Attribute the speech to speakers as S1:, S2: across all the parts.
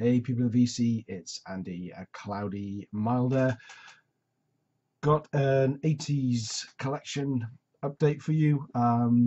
S1: Hey people of VC, it's Andy, a cloudy milder. Got an 80s collection update for you.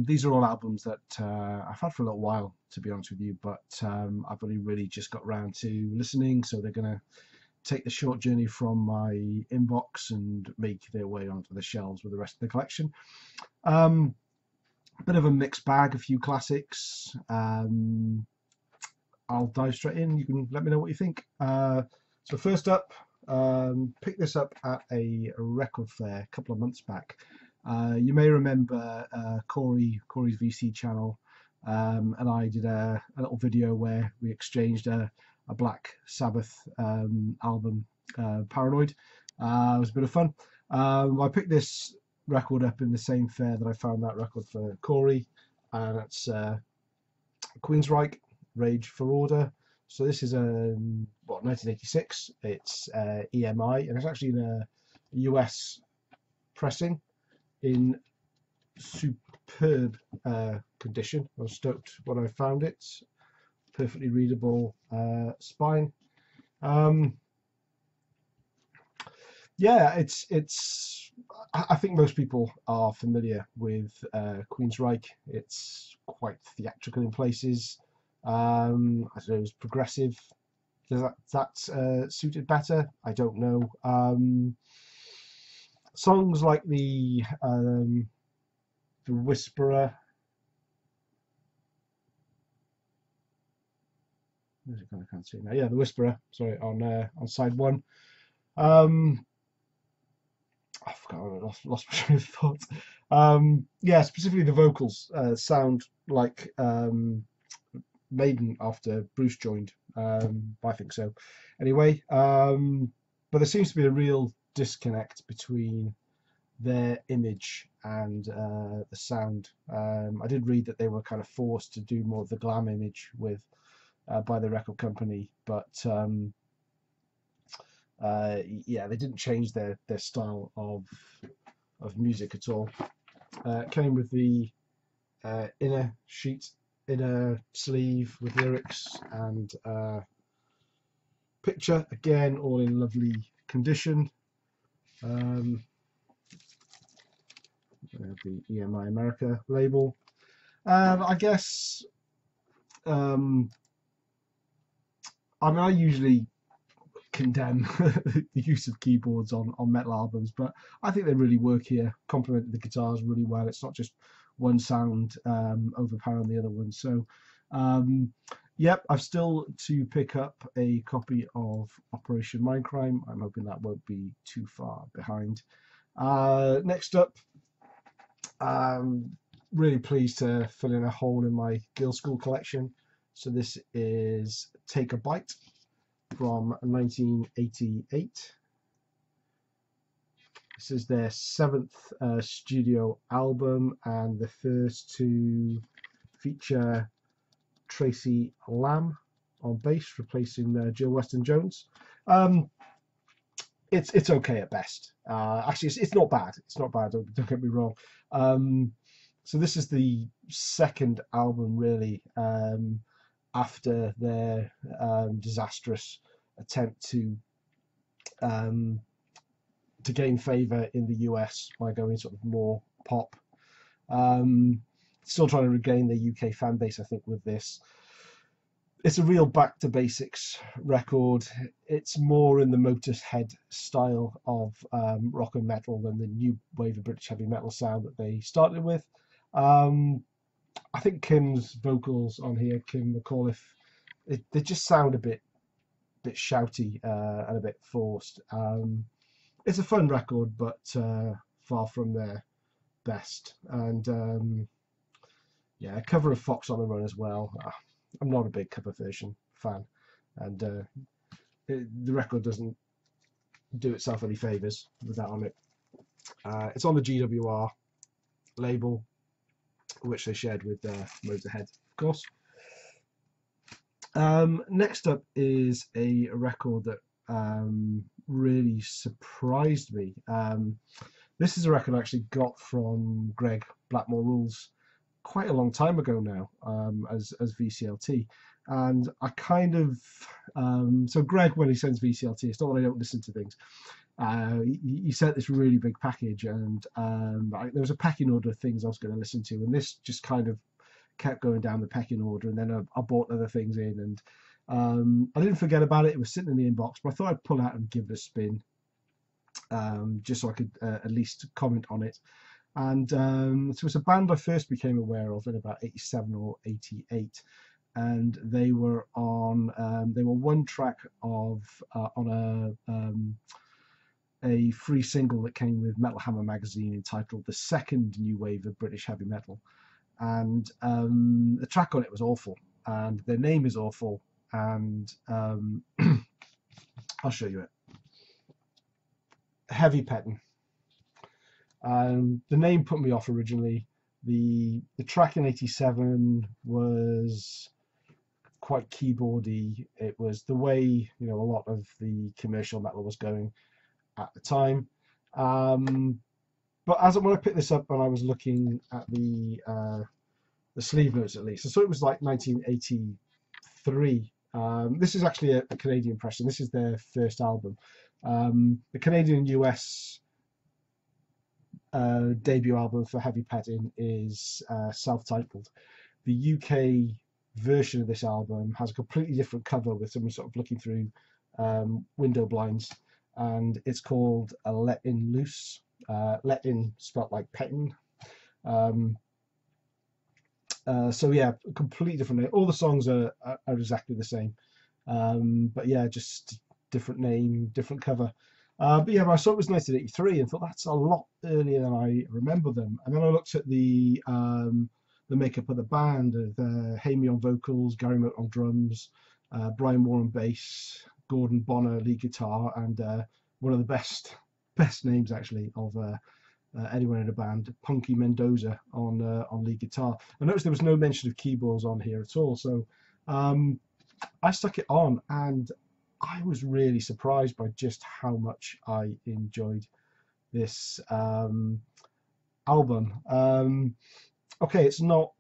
S1: These are all albums that I've had for a little while, to be honest with you, but I've only really just got round to listening, so they're going to take the short journey from my inbox and make their way onto the shelves with the rest of the collection. Bit of a mixed bag, a few classics. I'll dive straight in. You can let me know what you think. So first up, picked this up at a record fair a couple of months back. You may remember Corey's VC channel, and I did a little video where we exchanged a Black Sabbath album, Paranoid. It was a bit of fun. I picked this record up in the same fair that I found that record for Corey, and it's Queensryche, Rage for Order. So this is 1986. It's EMI, and it's actually in a US pressing in superb condition. I was stoked when I found it. Perfectly readable spine. Yeah, it's. I think most people are familiar with Queensryche. It's quite theatrical in places. I suppose progressive. Does that suited better? I don't know. Songs like the Whisperer. Where's it gone? I can't see it now. Yeah, the Whisperer. Sorry, on side one. I forgot. I lost my train of thought. Yeah, specifically the vocals sound like Maiden after Bruce joined. I think so. Anyway, but there seems to be a real disconnect between their image and the sound. I did read that they were kind of forced to do more of the glam image with by the record company, but yeah, they didn't change their style of music at all. Came with the inner sleeve with lyrics and picture, again all in lovely condition. The EMI America label. I guess I mean, I usually condemn the use of keyboards on metal albums, but I think they really work here, complement the guitars really well. It's not just one sound overpowering the other one. So yep, I've still to pick up a copy of Operation Mindcrime. I'm hoping that won't be too far behind. Next up, really pleased to fill in a hole in my Girls' School collection. So this is Take a Bite from 1988. This is their 7th studio album, and the first to feature Tracy Lamb on bass, replacing Jill Weston-Jones. It's okay at best. Actually, it's not bad. It's not bad. Don't get me wrong. So this is the second album, really, after their disastrous attempt to gain favour in the US by going sort of more pop. Still trying to regain the UK fan base, I think, with this. It's a real back to basics record. It's more in the Motorhead style of rock and metal than the new wave of British heavy metal sound that they started with. I think Kim's vocals on here, Kim McAuliffe, they just sound a bit shouty and a bit forced. It's a fun record, but far from their best. And yeah, a cover of Fox on the Run as well. I'm not a big cover version fan, and the record doesn't do itself any favours with that on it. It's on the GWR label, which they shared with Motorhead, of course. Next up is a record that really surprised me. This is a record I actually got from Greg Blackmore Rules quite a long time ago now, as VCLT, And I kind of so Greg, when he sends VCLT, it's not that I don't listen to things. He sent this really big package, and there was a pecking order of things I was going to listen to, and this just kind of kept going down the pecking order, and then I bought other things in, and I didn't forget about it. It was sitting in the inbox, but I thought I'd pull out and give it a spin, just so I could at least comment on it. And so it's a band I first became aware of in about 87 or 88. And they were on. They were one track of on a free single that came with Metal Hammer magazine entitled "The Second New Wave of British Heavy Metal," and the track on it was awful, and their name is awful, and I'll show you it. Heavy Petting. The name put me off originally. The track in 87 was quite keyboardy. It was the way a lot of the commercial metal was going at the time. But when I picked this up and I was looking at the sleeve notes, at least I saw it was like 1983. This is actually a Canadian pressing. This is their first album. The Canadian US debut album for Heavy Petting is self-titled. The UK version of this album has a completely different cover with someone sort of looking through window blinds, and it's called a Let In Loose. Let In spelled like petting. So yeah, completely different name. All the songs are exactly the same, but yeah, just different name, different cover. But yeah, I saw it was 1983 and thought that's a lot earlier than I remember them. And then I looked at the makeup of the band, Hamey on vocals, Gary Moat on drums, Brian Moore on bass, Gordon Bonner lead guitar, and one of the best names actually of anyone in a band, Punky Mendoza on lead guitar. I noticed there was no mention of keyboards on here at all, so I stuck it on, and I was really surprised by just how much I enjoyed this album. Okay, it's not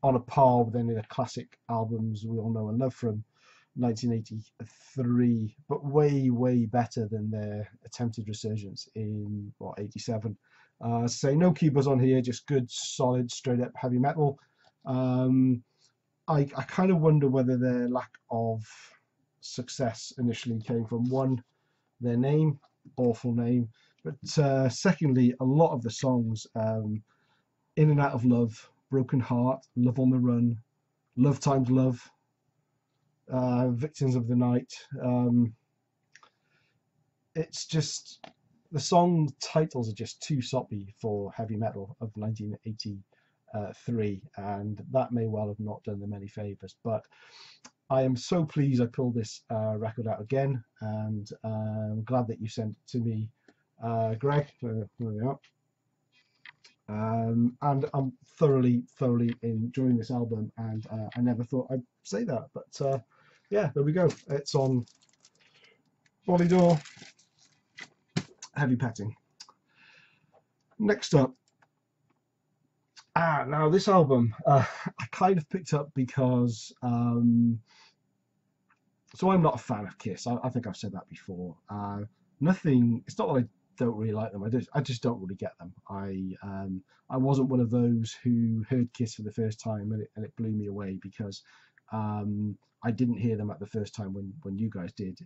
S1: on a par with any of the classic albums we all know and love from 1983, but way better than their attempted resurgence in 87. So no keyboards on here, just good solid straight up heavy metal. I kind of wonder whether their lack of success initially came from, one, their name, awful name, but secondly, a lot of the songs, In and Out of Love, Broken Heart, Love on the Run, Love Times Love, Victims of the Night. It's just, the song titles are just too soppy for heavy metal of 1983, and that may well have not done them any favors. But I am so pleased I pulled this record out again, and I'm glad that you sent it to me, Greg. There we are. And I'm thoroughly enjoying this album, and I never thought I'd say that, but yeah, there we go. It's on Polydor, Heavy Petting. Next up, now this album I kind of picked up because so I'm not a fan of Kiss. I think I've said that before. Nothing. It's not that I don't really like them. I just don't really get them. I wasn't one of those who heard Kiss for the first time and it blew me away, because I didn't hear them at the first time when you guys did.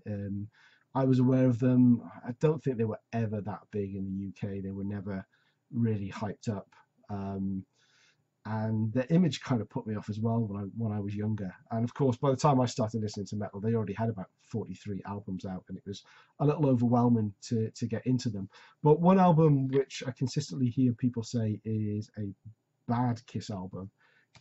S1: I was aware of them. I don't think they were ever that big in the UK. They were never really hyped up. And their image kind of put me off as well when I was younger. And of course, by the time I started listening to metal, they already had about 43 albums out, and it was a little overwhelming to get into them. But one album which I consistently hear people say is a bad Kiss album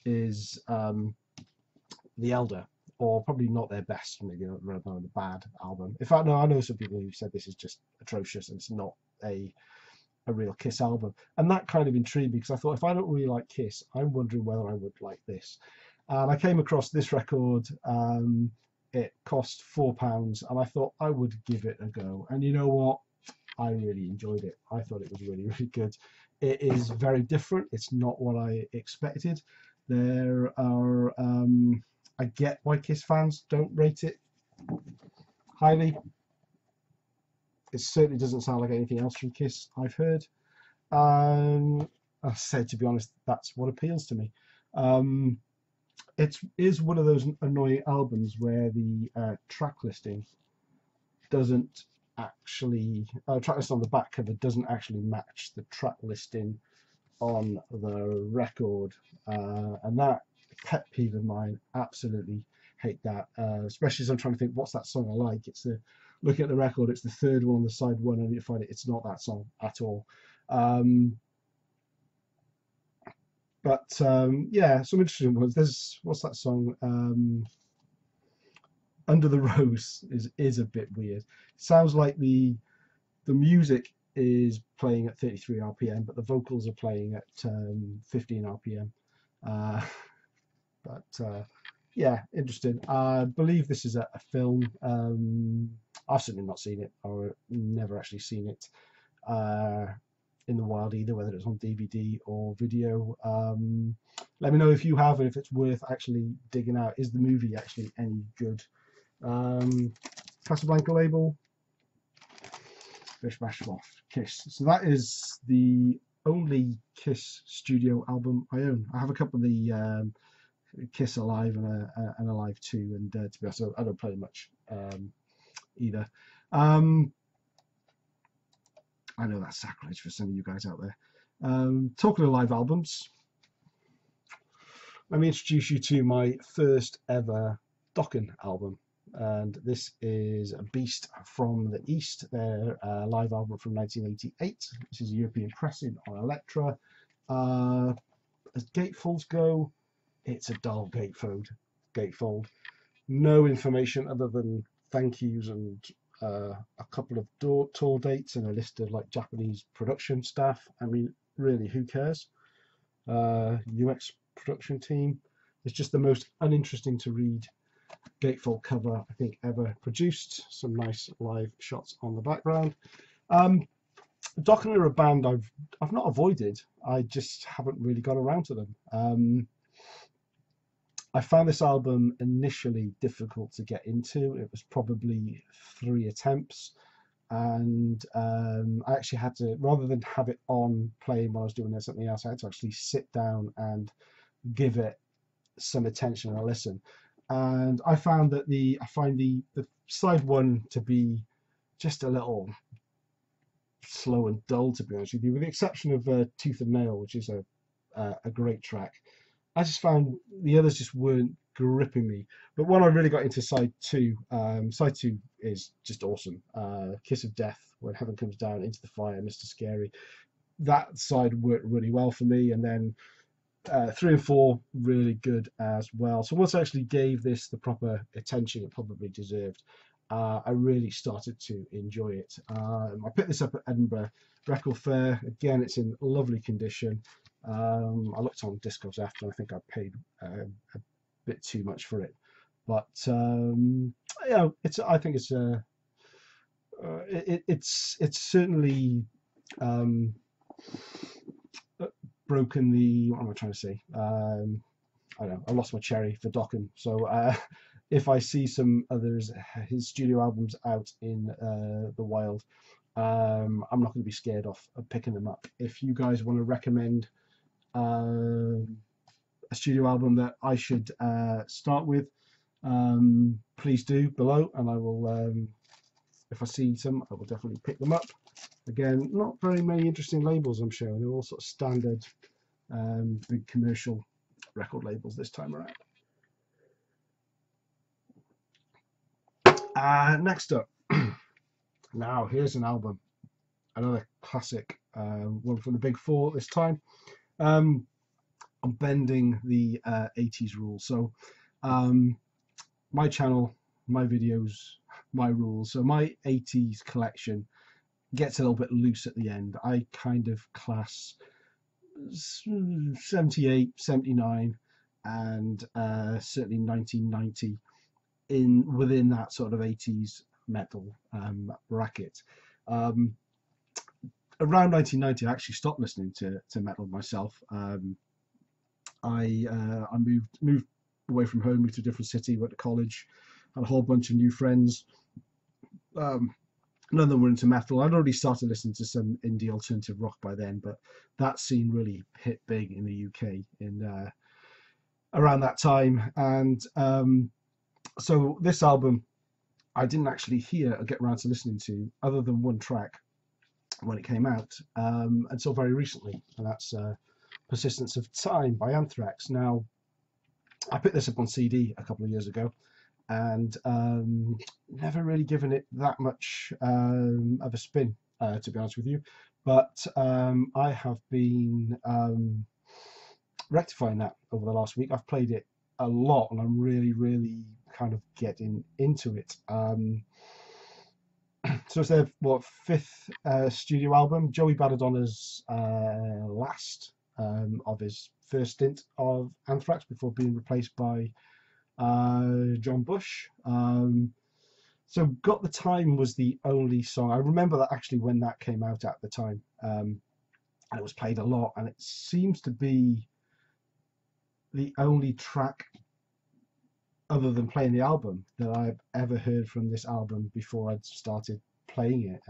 S1: is The Elder, or probably not their best, maybe rather than the bad album. In fact, no, I know some people who said this is just atrocious and it's not a real Kiss album, and that kind of intrigued me, because I thought, if I don't really like Kiss, I'm wondering whether I would like this. And I came across this record. It cost £4, and I thought I would give it a go, and you know what, I really enjoyed it. I thought it was really good. It is very different. It's not what I expected. There are I get why Kiss fans don't rate it highly. It certainly doesn't sound like anything else from Kiss I've heard. I said, to be honest, that's what appeals to me. It is one of those annoying albums where the track listing doesn't actually, track list on the back cover doesn't actually match the track listing on the record, and that pet peeve of mine. Absolutely hate that, especially as I'm trying to think what's that song I like. It's the look at the record, it's the third one on the side one, and you find it's not that song at all. Yeah, some interesting ones. There's what's that song? Under the Rose is a bit weird. Sounds like the music is playing at 33 RPM, but the vocals are playing at 15 RPM. Yeah, interesting. I believe this is a film. I've certainly not seen it, or never actually seen it in the wild either, whether it's on DVD or video. Let me know if you have, and if it's worth actually digging out. Is the movie actually any good? Casablanca label, Bish Bash Bosh, Kiss. So that is the only Kiss studio album I own. I have a couple of the Kiss Alive and Alive 2, and to be honest, I don't play much either. I know that's sacrilege for some of you guys out there. Talking of live albums, let me introduce you to my first ever Dokken album. And this is a Beast from the East, their live album from 1988. This is a European pressing on Elektra. As gatefolds go, it's a dull gatefold. No information other than thank yous and a couple of tour dates and a list of like Japanese production staff. I mean, really, who cares? UX production team. It's just the most uninteresting to read gatefold cover I think ever produced. Some nice live shots on the background. Dokken are a band I've not avoided. I just haven't really got around to them. I found this album initially difficult to get into. It was probably 3 attempts, and I actually had to, rather than have it on playing while I was doing something else, I had to actually sit down and give it some attention and a listen. And I found that I find the side one to be just a little slow and dull, to be honest with you, with the exception of Tooth and Nail, which is a great track. I just found the others just weren't gripping me. But when I really got into side two is just awesome. Kiss of Death, When Heaven Comes Down, Into the Fire, Mr. Scary. That side worked really well for me, and then 3 and 4 really good as well. So once I actually gave this the proper attention it probably deserved, I really started to enjoy it. I picked this up at Edinburgh Record Fair. Again, it's in lovely condition. I looked on Discogs after, and I think I paid a bit too much for it, but yeah, I think it's certainly broken the, what am I trying to say? I don't know, I lost my cherry for Dokken. So if I see some others, his studio albums out in the wild, I'm not going to be scared of picking them up. If you guys want to recommend a studio album that I should start with, please do below, and I will, if I see some, I will definitely pick them up. Again, not very many interesting labels I'm showing. They're all sort of standard big commercial record labels this time around. Next up, now here's an album, another classic, one from the Big Four this time. I'm bending the 80s rules. So my channel, my videos, my rules. So my 80s collection gets a little bit loose at the end. I kind of class 78, 79, and certainly 1990 within that sort of 80s metal bracket. Around 1990, I actually stopped listening to metal myself. I moved away from home, moved to a different city, went to college, had a whole bunch of new friends. None of them were into metal. I'd already started listening to some indie alternative rock by then, but that scene really hit big in the UK in around that time. And so this album, I didn't actually hear or get around to listening to other than one track when it came out until very recently, and that's Persistence of Time by Anthrax. Now, I picked this up on CD a couple of years ago, and never really given it that much of a spin, to be honest with you. But I have been rectifying that over the last week. I've played it a lot, and I'm really kind of getting into it. So it's their fifth studio album. Joey Belladonna's last of his first stint of Anthrax before being replaced by John Bush. So Got the Time was the only song. I remember that actually when that came out at the time. And it was played a lot, and it seems to be the only track other than playing the album that I've ever heard from this album before I'd started playing it.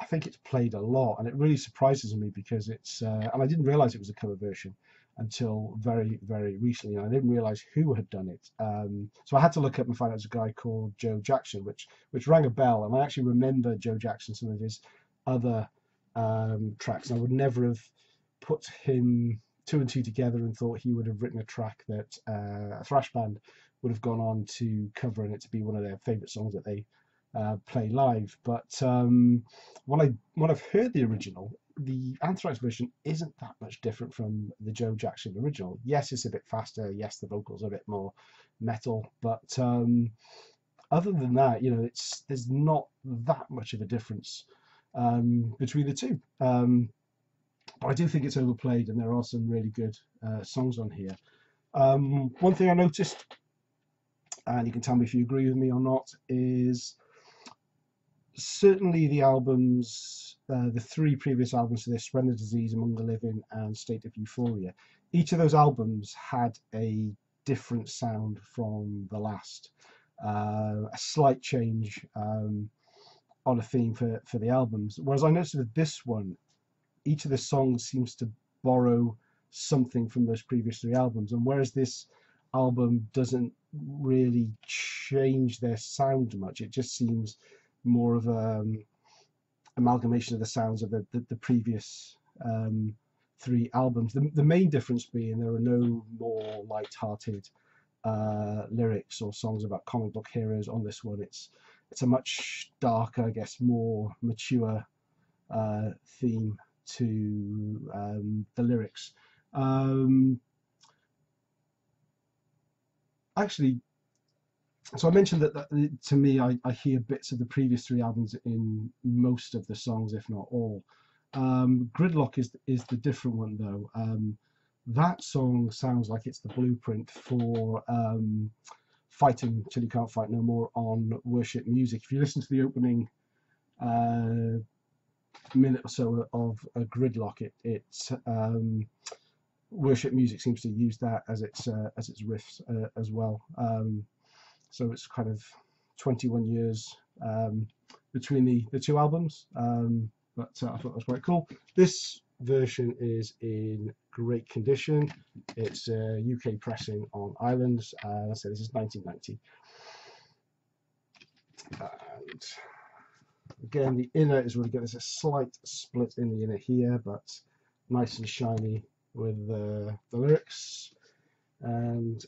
S1: I think it's played a lot, and it really surprises me because it's and I didn't realize it was a cover version until very recently, and I didn't realize who had done it. So I had to look up and find out it was a guy called Joe Jackson, which rang a bell, and I actually remember Joe Jackson, some of his other tracks, and I would never have put him two and two together and thought he would have written a track that a thrash band would have gone on to cover, and it to be one of their favorite songs that they play live. But when I've heard the original, the Anthrax version isn't that much different from the Joe Jackson original. Yes, it's a bit faster. Yes, the vocals are a bit more metal, but other than that, there's not that much of a difference between the two. But I do think it's overplayed, and there are some really good songs on here. One thing I noticed, and you can tell me if you agree with me or not, is certainly the albums, the three previous albums to this, Splendid Disease, Among the Living, and State of Euphoria, each of those albums had a different sound from the last, a slight change on a theme for the albums. Whereas I noticed with this one, each of the songs seems to borrow something from those previous three albums, and whereas this album doesn't really change their sound much, it just seems more of a amalgamation of the sounds of the previous three albums. The main difference being there are no more light-hearted lyrics or songs about comic book heroes on this one. It's a much darker, I guess, more mature theme to the lyrics. Actually, so I mentioned that to me, I hear bits of the previous three albums in most of the songs, if not all. Gridlock is the different one, though. That song sounds like it's the blueprint for Fighting Till You Can't Fight No More on Worship Music. If you listen to the opening minute or so of a Gridlock, it's Worship Music seems to use that as its riffs as well. So it's kind of 21 years between the two albums, but I thought that was quite cool. This version is in great condition. It's a UK pressing on Islands. Let's say this is 1990. And again, the inner is really good. There's a slight split in the inner here, but nice and shiny with the lyrics. And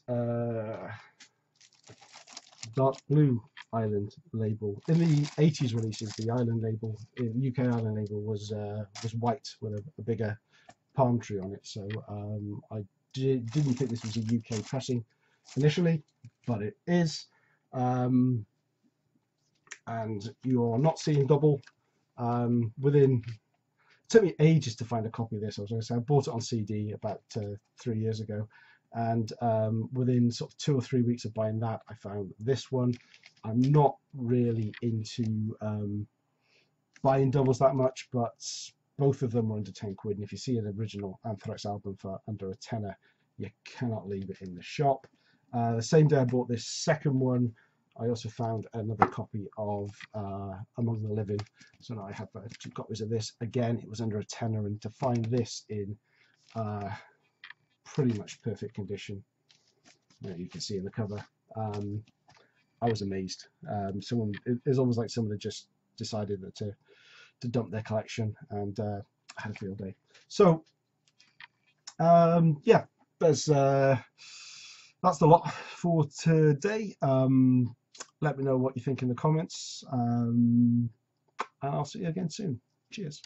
S1: dark blue Island label. In the 80s releases, the Island label, the UK Island label was white with a bigger palm tree on it. So I didn't think this was a UK pressing initially, but it is. And you're not seeing double. It took me ages to find a copy of this. I was going to say I bought it on CD about 3 years ago, and within sort of 2 or 3 weeks of buying that, I found this one. I'm not really into buying doubles that much, but both of them are under 10 quid, and if you see an original Anthrax album for under a tenner, you cannot leave it in the shop. The same day I bought this second one, I also found another copy of Among the Living. So now I have 2 copies of this. Again, it was under a tenner, and to find this in pretty much perfect condition, you can see in the cover, I was amazed. It's almost like someone had just decided that to dump their collection, and I had a field day. So yeah, that's the lot for today. Let me know what you think in the comments, and I'll see you again soon. Cheers.